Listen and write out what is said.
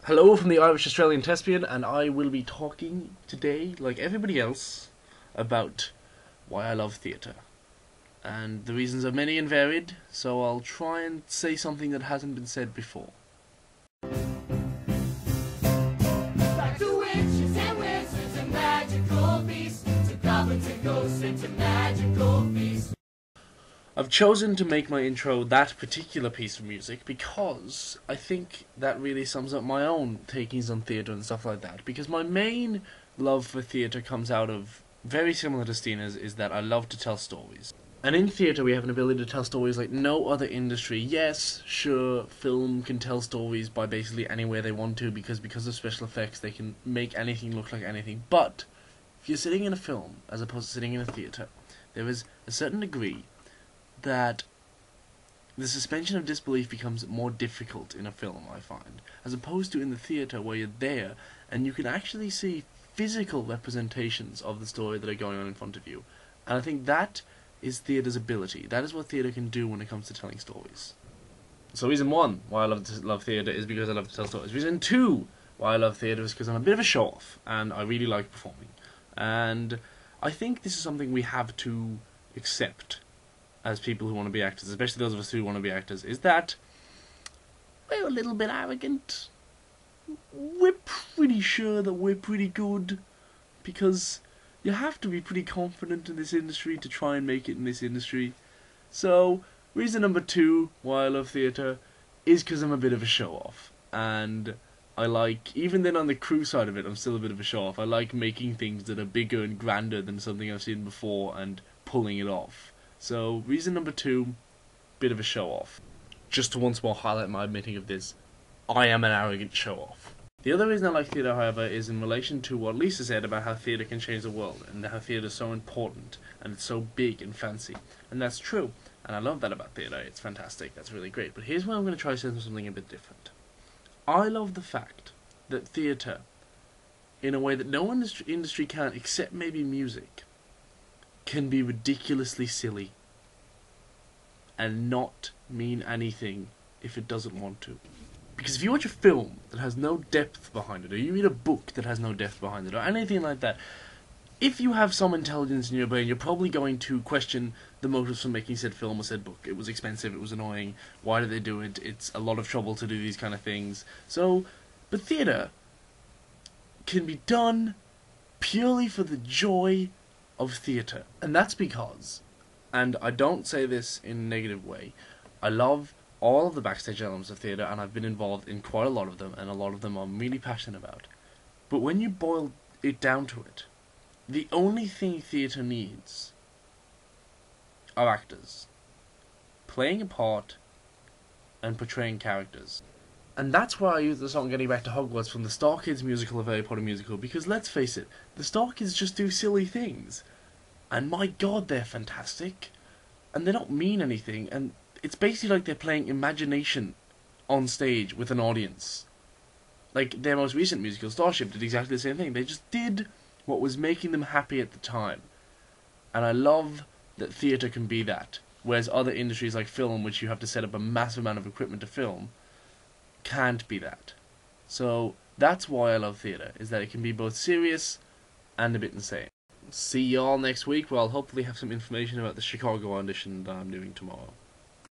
Hello from the Irish Australian Thespian, and I will be talking today, like everybody else, about why I love theatre. And the reasons are many and varied, so I'll try and say something that hasn't been said before. Back to witches and wizards and magical beasts, to goblins and ghosts and to magical beasts. I've chosen to make my intro that particular piece of music because I think that really sums up my own takings on theatre and stuff like that. Because my main love for theatre comes out of, very similar to Stina's, is that I love to tell stories. And in theatre we have an ability to tell stories like no other industry. Yes, sure, film can tell stories by basically anywhere they want to because of special effects they can make anything look like anything. But if you're sitting in a film as opposed to sitting in a theatre, there is a certain degree that the suspension of disbelief becomes more difficult in a film, I find, as opposed to in the theatre where you're there and you can actually see physical representations of the story that are going on in front of you. And I think that is theatre's ability. That is what theatre can do when it comes to telling stories. So reason one why I love theatre is because I love to tell stories. Reason two why I love theatre is because I'm a bit of a show-off and I really like performing. And I think this is something we have to accept as people who want to be actors, especially those of us who want to be actors, is that we're a little bit arrogant. We're pretty sure that we're pretty good, because you have to be pretty confident in this industry to try and make it in this industry. So, reason number two why I love theatre is because I'm a bit of a show-off. And I like, even then on the crew side of it, I'm still a bit of a show-off. I like making things that are bigger and grander than something I've seen before and pulling it off. So, reason number two, bit of a show-off. Just to once more highlight my admitting of this, I am an arrogant show-off. The other reason I like theatre, however, is in relation to what Lisa said about how theatre can change the world, and how theatre is so important, and it's so big and fancy. And that's true, and I love that about theatre, it's fantastic, that's really great. But here's where I'm going to try to say something a bit different. I love the fact that theatre, in a way that no industry can, except maybe music, can be ridiculously silly and not mean anything if it doesn't want to. Because if you watch a film that has no depth behind it, or you read a book that has no depth behind it, or anything like that, if you have some intelligence in your brain, you're probably going to question the motives for making said film or said book. It was expensive, it was annoying, why did they do it, it's a lot of trouble to do these kind of things. So, but theatre can be done purely for the joy of theatre. And that's because, and I don't say this in a negative way, I love all of the backstage elements of theatre, and I've been involved in quite a lot of them, and a lot of them I'm really passionate about. But when you boil it down to it, the only thing theatre needs are actors playing a part and portraying characters. And that's why I use the song Getting Back to Hogwarts from the Star Kids musical, a Harry Potter musical, because let's face it, the Star Kids just do silly things. And my god, they're fantastic. And they don't mean anything, and it's basically like they're playing imagination on stage with an audience. Like, their most recent musical, Starship, did exactly the same thing. They just did what was making them happy at the time. And I love that theatre can be that, whereas other industries like film, which you have to set up a massive amount of equipment to film, can't be that. So that's why I love theatre, is that it can be both serious and a bit insane. See y'all next week, where I'll hopefully have some information about the Chicago audition that I'm doing tomorrow.